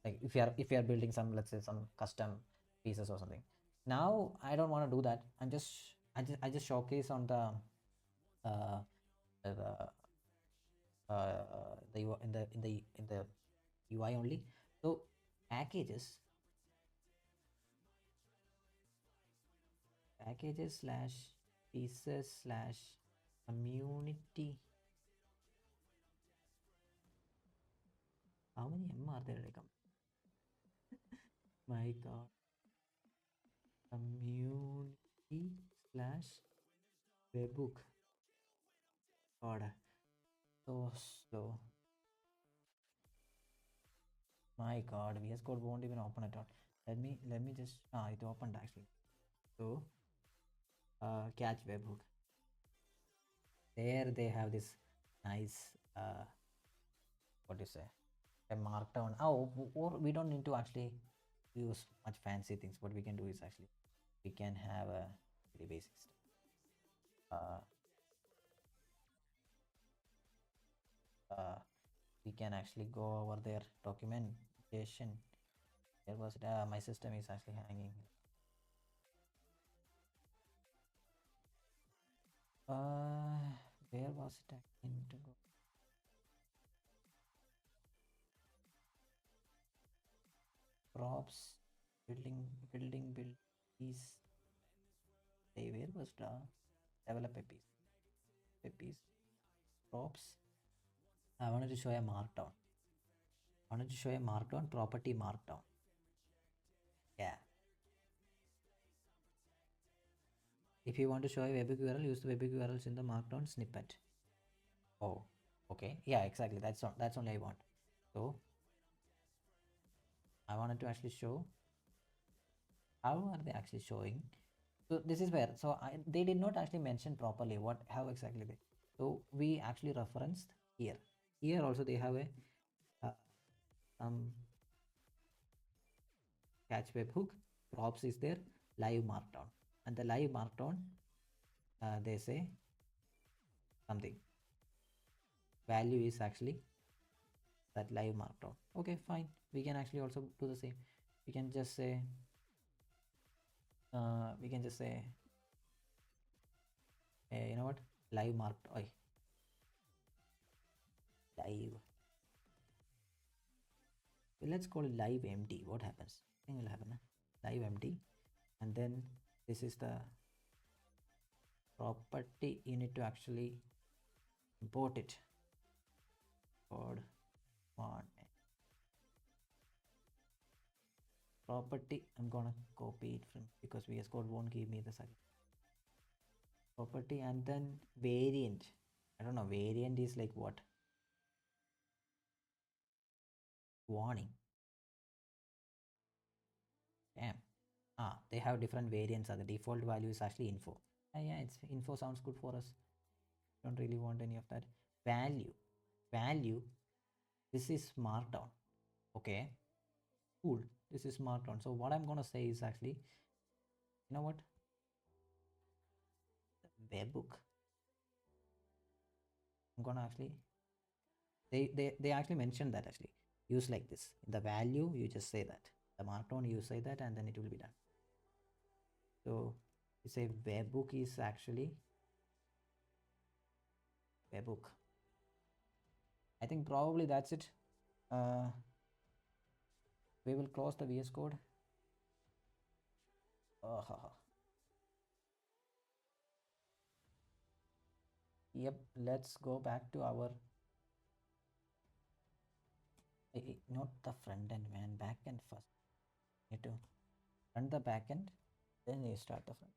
Like if you are building some let's say some custom pieces or something. Now I don't want to do that. I just showcase on uh the in the UI only. So packages slash pieces slash community. How many M are there? Like, my god, community slash webhook. God, so slow. My god, VS Code won't even open at all. Let me just it opened actually. So catch webhook. There they have this nice what do you say? A markdown. Oh, or we don't need to actually use much fancy things. What we can do is actually we can have a pretty basic stuff. Uh, uh, we can actually go over their documentation. There was it. My system is actually hanging. Where was it? I need to go. Props, build piece. Hey, where was the develop a piece props? I wanted to show a markdown. I wanted to show a markdown property markdown. Yeah. If you want to show a webhook URL, use the webhook URLs in the markdown snippet. Oh, okay. Yeah, exactly. That's only I want. So I wanted to actually show how are they actually showing. So this is where they did not actually mention properly what how exactly they. So we actually referenced here. Here also they have a uh, catch webhook props is there live markdown and the live markdown they say something value is actually that live markdown. Okay, fine. We can actually also do the same. We can just say you know what live marked live. Well, let's call it live empty. What happens? Thing will happen. Live empty, and then this is the property. You need to actually import it. Code one property. I'm gonna copy it from because VS Code won't give me the second property and then variant. I don't know. Variant is like what? Warning. Damn. They have different variants. The default value is actually info. Yeah, it's info sounds good for us. don't really want any of that. Value. Value. This is markdown. Okay. Cool. This is markdown. So what I'm gonna say is actually, you know what? Webbook. I'm gonna actually they actually mentioned that actually. Use like this. In the value, you just say that. The markdown, you say that, and then it will be done. So you say webbook is actually webbook. I think probably that's it. Uh, we will close the VS Code. Uh, yep, let's go back to our not the front end, man, back end first. Need to run the back end, then you start the front.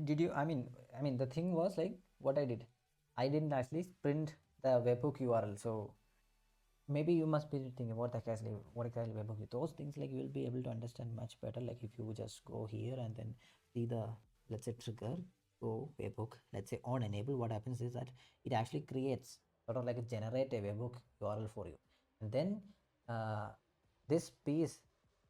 Did you? I mean, the thing was like what I did. I didn't actually print the webhook URL, so maybe you must be thinking what exactly webhook. Those things like you will be able to understand much better. Like if you just go here and then see the, let's say, trigger, go webhook. Let's say on enable. What happens is that it actually creates sort of like a generate a webhook URL for you, and then uh, this piece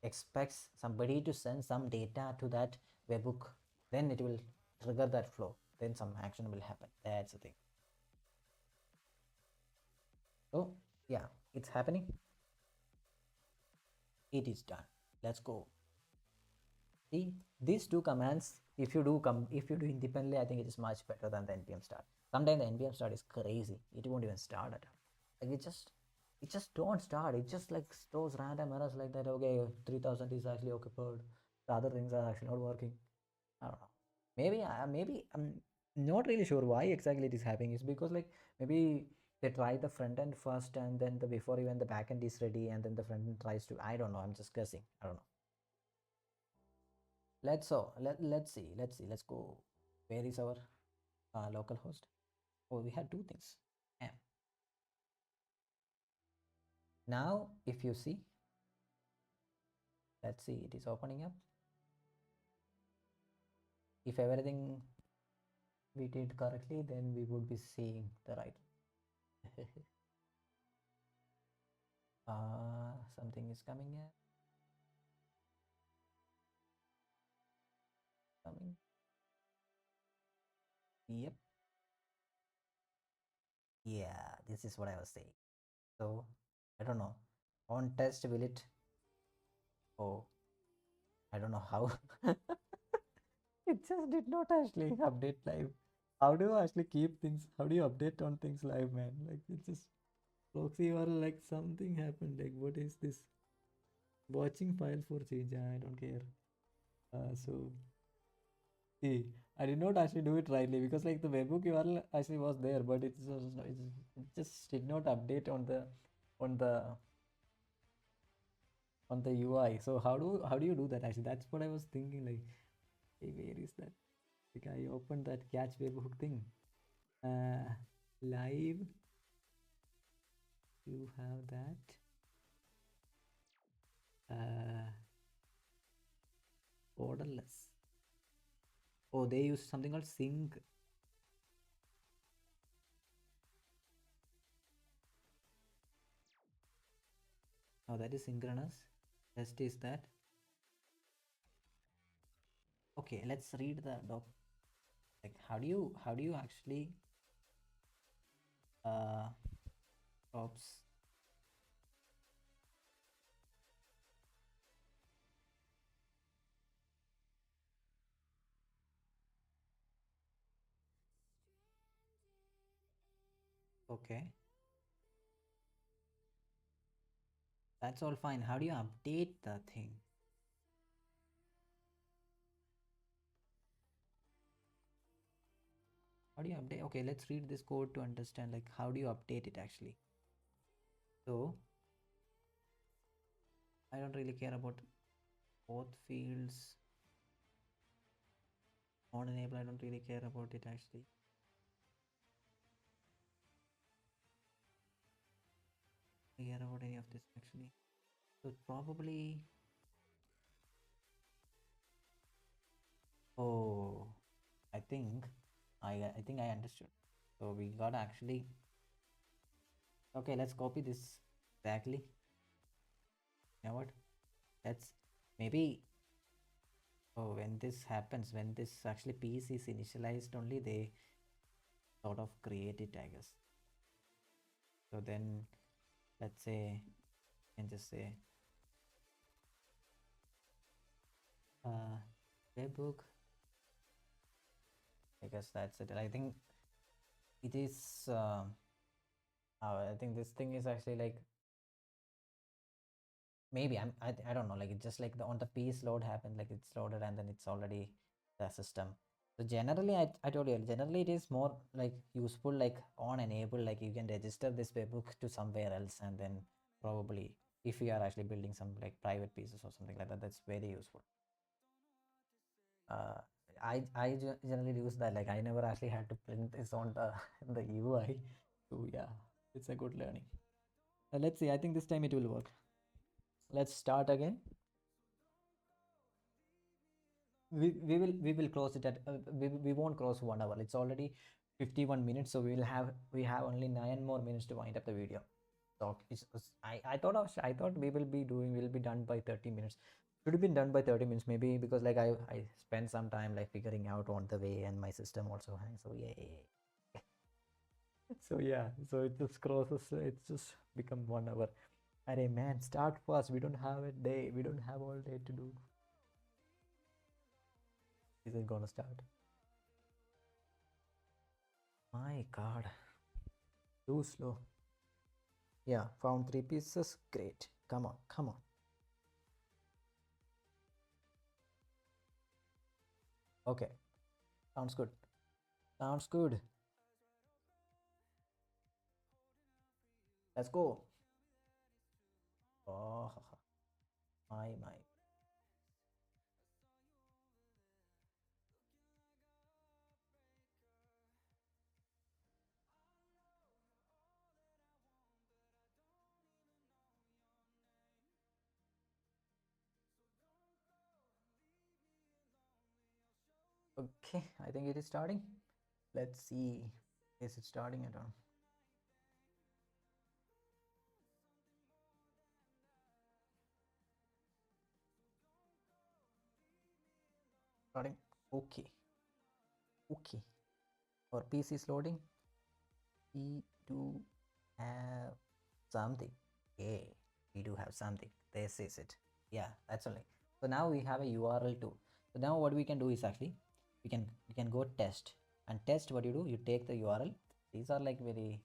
expects somebody to send some data to that webhook. Then it will trigger that flow. Then some action will happen. That's the thing. So yeah, it's happening. It is done. Let's go. See, these two commands, if you do independently, I think it is much better than the npm start. Sometimes the npm start is crazy. It won't even start at all. Like it just don't start. It just like throws random errors like that. Okay, 3000 is actually occupied. The other things are actually not working. I don't know. Maybe I'm not really sure why exactly it is happening. It's because like maybe they try the front end first and then the before even the back end is ready and then the front end tries to, I don't know. I'm just guessing. I don't know. Let's see. Let's go. Where is our local host? Oh, we had two things. Yeah. Now, if you see, let's see, it is opening up. If everything we did correctly, then we would be seeing the right. Something is coming here. Coming. Yep. Yeah, this is what I was saying. So, I don't know. On test, will it? Oh, I don't know how. It just did not actually update live. How do you actually keep things? How do you update on things live, man? Like it just proxy or like something happened. Like what is this? Watching file for change. I don't care. So see, I did not actually do it rightly because like the webhook URL actually was there, but it just did not update on the on the UI. So how do you do that actually? That's what I was thinking. Like, hey, where is that? Like I opened that catch webhook thing. Uh, live. You have that. Uh, Borderless. Oh, they use something called sync. Oh, that is synchronous. Test is that. Okay, let's read the doc. Like, how do you actually uh ops? Okay, that's all fine. How do you update the thing? How do you update? Okay, let's read this code to understand like how do you update it actually. So I don't really care about both fields. on enable, I don't really care about it actually. I care about any of this actually. So probably, oh, I think I think I understood. So we got actually, okay, let's copy this exactly. You know what? Let's maybe, oh, when this happens, when this actually piece is initialized only, they sort of create it, I guess. So then let's say, you can just say uh webhook. I guess that's it. I think it is I think this thing is actually like, maybe I don't know, like it's just like the on the piece load happened, like it's loaded and then it's already the system. So generally I told you, generally it is more like useful like on enable, like you can register this webhook to somewhere else, and then probably if you are actually building some like private pieces or something like that, that's very useful. uh, generally use that, like I never actually had to print this on the the UI. So yeah, it's a good learning. Let's see, I think this time it will work. Let's start again. We will close it at we won't cross 1 hour. It's already 51 minutes, so we have only 9 more minutes to wind up the video. So I thought we'll be done by 30 minutes. Should have been done by 30 minutes maybe, because like I spent some time like figuring out on the way, and my system also hangs. So yeah. So yeah, so it just crosses, it's just become 1 hour. Arey man, start fast, we don't have a day, we don't have all day to do. This is gonna start. My god, too slow. Yeah, found 3 pieces. Great. Come on, come on. Okay, sounds good. Sounds good. Let's go. Oh, my. Okay, I think it is starting. Let's see. Is it starting at all? Starting. Okay. Okay. Our PC is loading. We do have something. Yeah, we do have something. This is it. Yeah, that's only. So now we have a URL too. So now what we can do is actually we can go test, and test, what you do, you take the URL. These are like very,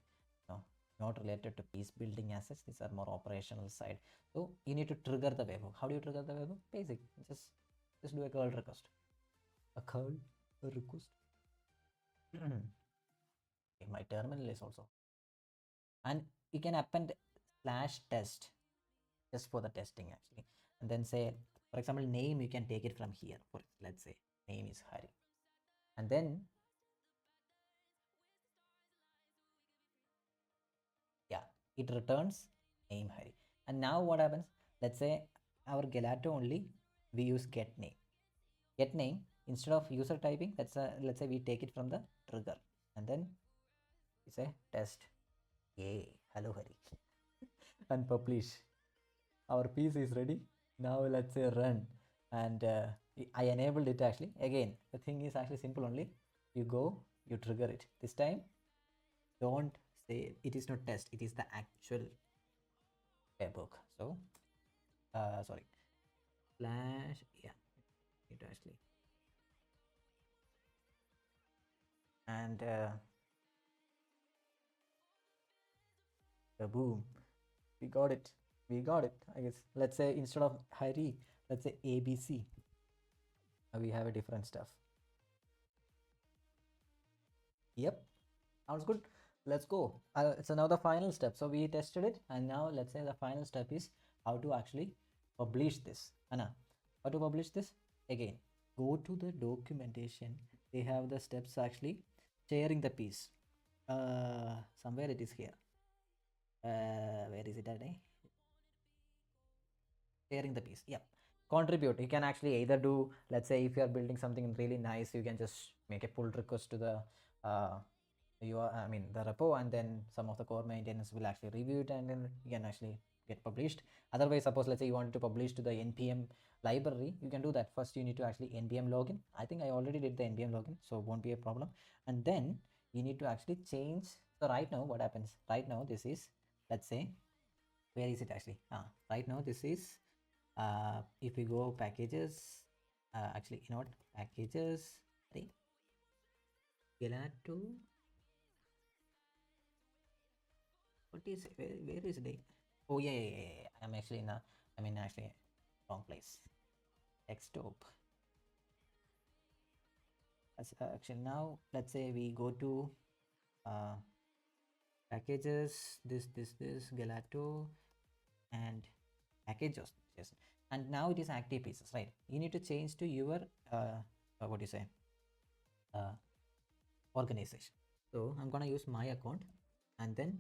not related to piece building assets. These are more operational side. So you need to trigger the webhook. How do you trigger the webhook? Basic. Just do a curl request. A curl request. Okay, my terminal is also, and you can append /test just for the testing actually, and then say, for example, name, you can take it from here. For let's say name is Hari, and then yeah, it returns name Hari. And now what happens, let's say our gelato only, we use get name instead of user typing. Let's say we take it from the trigger, and then we say test, yay, hello Hari, and publish. Our piece is ready. Now let's say run, and I enabled it actually. Again, the thing is actually simple only. You go, you trigger it. This time don't say it is not test, it is the actual webhook. So sorry, slash, yeah, it actually, and boom, we got it. We got it, I guess. Let's say instead of Hari, let's say ABC. We have a different stuff. Yep, sounds good. Let's go. So now the final step. So we tested it, and now let's say the final step is how to actually publish this. Anna, how to publish this? Again, go to the documentation they have the steps actually sharing the piece. Somewhere it is here. Where is it today? Sharing the piece. Yeah, contribute. You can actually either do, let's say if you are building something really nice, you can just make a pull request to the I mean the repo, and then some of the core maintainers will actually review it, and then you can actually get published. Otherwise, suppose let's say you wanted to publish to the npm library, you can do that. First you need to actually npm login. I think I already did the npm login, so it won't be a problem. And then you need to actually change. So right now what happens, right now this is, let's say, where is it actually, right now this is, if we go packages, actually, you know what, packages, sorry, Gelato, what is it? Where is it? Oh yeah. I'm actually in a, I mean actually wrong place. Desktop. As actually now let's say we go to uh, packages, this Gelato and packages, yes. And now it is Activepieces, right? You need to change to your what do you say, uh, organization. So I'm gonna use my account, and then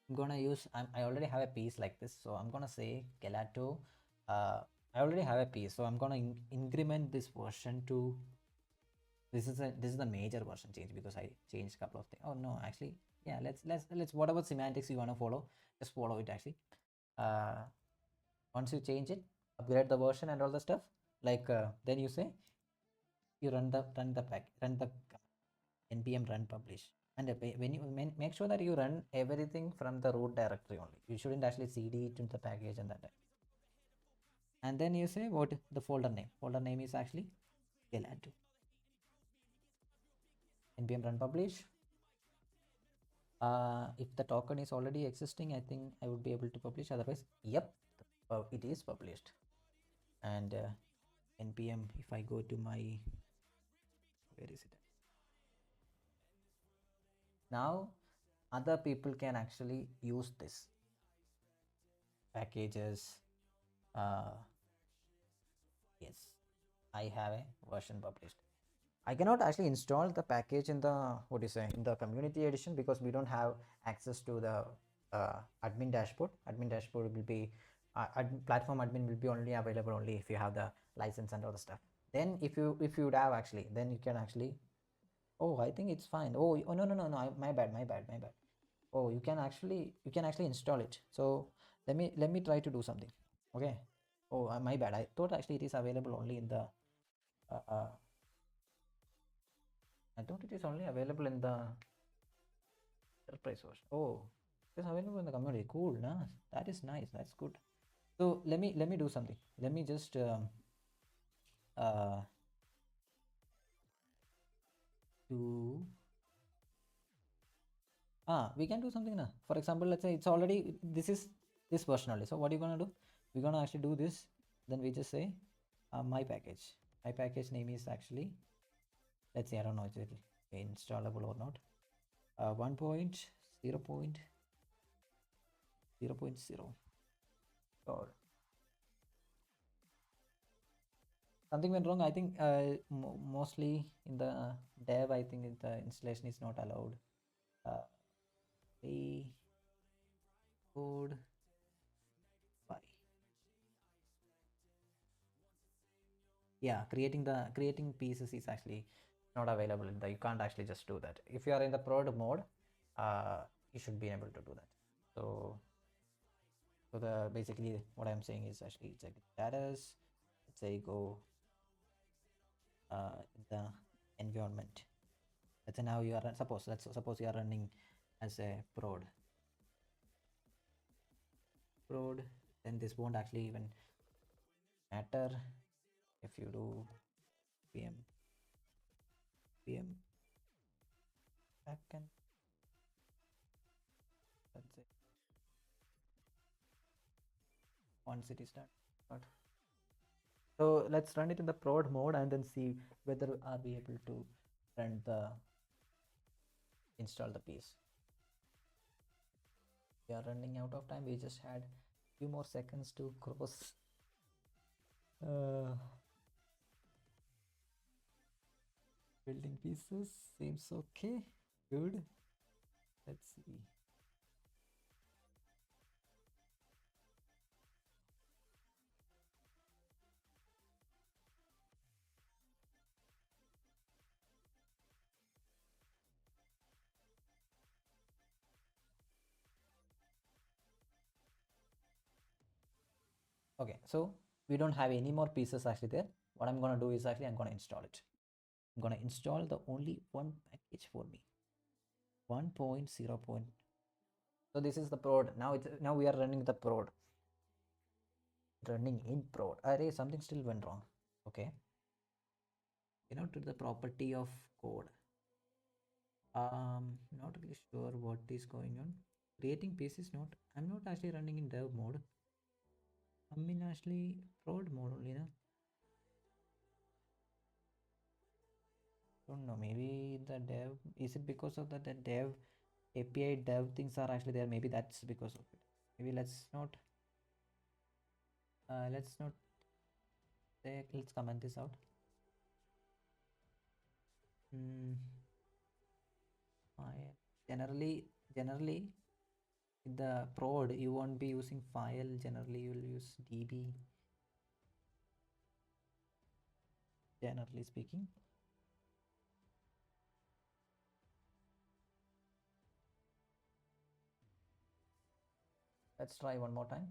I'm gonna use, I already have a piece like this, so I'm gonna say Gelato. I already have a piece, so I'm gonna increment this version to, this is the major version change because I changed a couple of things. Oh no, actually, yeah, let's whatever semantics you wanna follow, just follow it actually. Uh, Once you change it, upgrade the version and all the stuff, like then you say you run the npm run publish, and when you make sure that you run everything from the root directory only. You shouldn't actually cd it into the package and that. And then you say what the folder name is actually gelato, npm run publish. If the token is already existing, I think I would be able to publish. Otherwise, yep, it is published. And npm, if I go to my, where is it now, other people can actually use this packages. Yes, I have a version published. I cannot actually install the package in the, what do you say, in the community edition, because we don't have access to the admin dashboard. Admin dashboard will be platform admin will be only available only if you have the license and all the stuff. Then if you would have actually, then you can actually, oh, I think it's fine. Oh no, my bad. Oh, you can actually install it. So let me try to do something. Okay. Oh, my bad. I thought actually it is available only in the uh, uh, I thought it is only available in the enterprise version. Oh, it is available in the community. Cool, nah? That is nice. That's good. So let me do something. Let me just uh do we can do something now. For example, let's say it's already, this is this version only. So what are you gonna do? We're gonna actually do this. Then we just say my package. My package name is actually, let's say, I don't know if it's installable or not. 1.0.0.0 or something went wrong. I think mostly in the dev, I think the installation is not allowed. Play code by, yeah, creating pieces is actually not available in the, you can't actually just do that. If you are in the prod mode, you should be able to do that. So the basically what I'm saying is actually check status. Let's say go the environment. Let's say now you are, suppose you are running as a prod, then this won't actually even matter if you do pm backend. Let's say once it is done. But so let's run it in the prod mode and then see whether are we able to run the install the piece. We are running out of time. We just had few more seconds to cross. Uh, Building pieces seems okay. Good. Let's see. Okay, so we don't have any more pieces actually there. What I'm gonna do is actually I'm gonna install it. I'm gonna install the only one package for me. 1.0. So this is the prod. Now we are running the prod. Running in prod. Array, something still went wrong. Okay. To the property of code. Not really sure what is going on. Creating pieces not. I'm not actually running in dev mode. I'm in actually prod mode only, na? Don't know. Maybe the dev, is it because of the dev API dev things are actually there? Maybe that's because of it. Maybe let's not say, let's comment this out. Hmm. File. Generally, in the prod, you won't be using file. Generally, you'll use DB. Generally speaking. Let's try one more time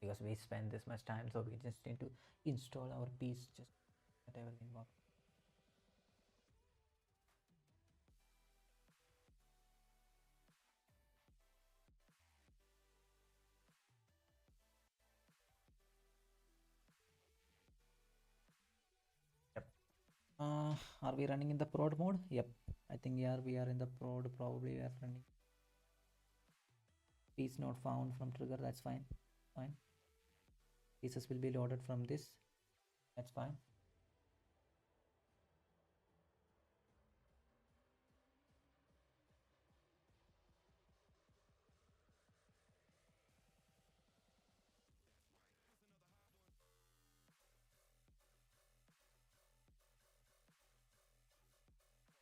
because we spend this much time, so we just need to install our piece. Just let everything work. Yep. Are we running in the prod mode? Yep. I think yeah, we are in the prod. Probably we are running. Piece not found from trigger. That's fine. Fine. Pieces will be loaded from this. That's fine.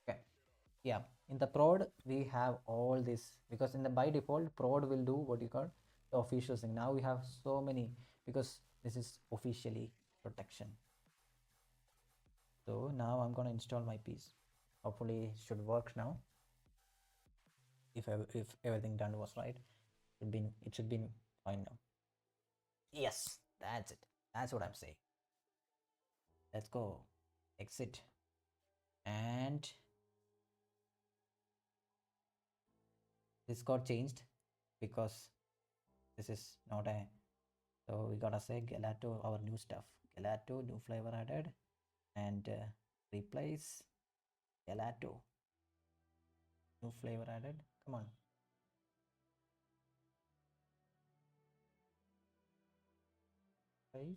Okay. Yeah, in the prod we have all this because in the by default prod will do what you call the official thing. Now we have so many because this is officially protection. So now I'm gonna install my piece. Hopefully it should work now. If everything done was right, it should be fine now. Yes, that's it. That's what I'm saying. Let's go. Exit. And this got changed because this is not a, so we gotta say gelato, our new stuff. Gelato, new flavor added, and replace gelato, new flavor added. Come on. Guys,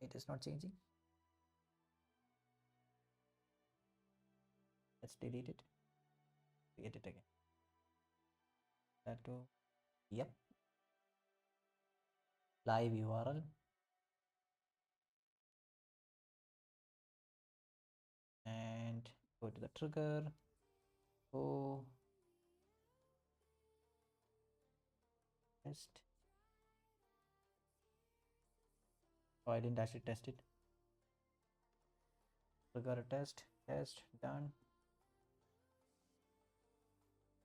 it is not changing. Let's delete it. Create it again. Gelato. Yep. Live URL. And go to the trigger. Go test. Oh, I didn't actually test it. Trigger test. Test done.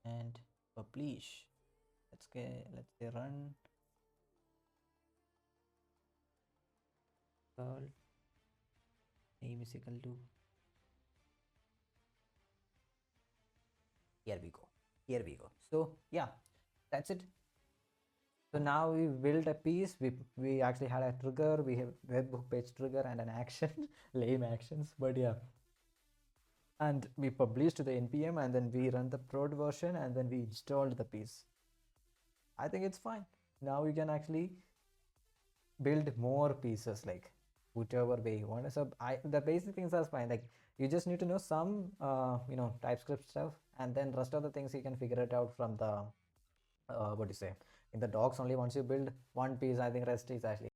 And publish. Let's say run curl name is equal to, here we go, here we go. So yeah, that's it. So now we built a piece. We actually had a trigger. We have webhook page trigger and an action. Lame actions, but yeah. And we published to the npm and then we run the prod version and then we installed the piece. I think it's fine. Now you can actually build more pieces, like whichever way you want. So the basic things are fine. Like you just need to know some TypeScript stuff, and then rest of the things you can figure it out from the what do you say, in the docs only. Once you build one piece, I think rest is actually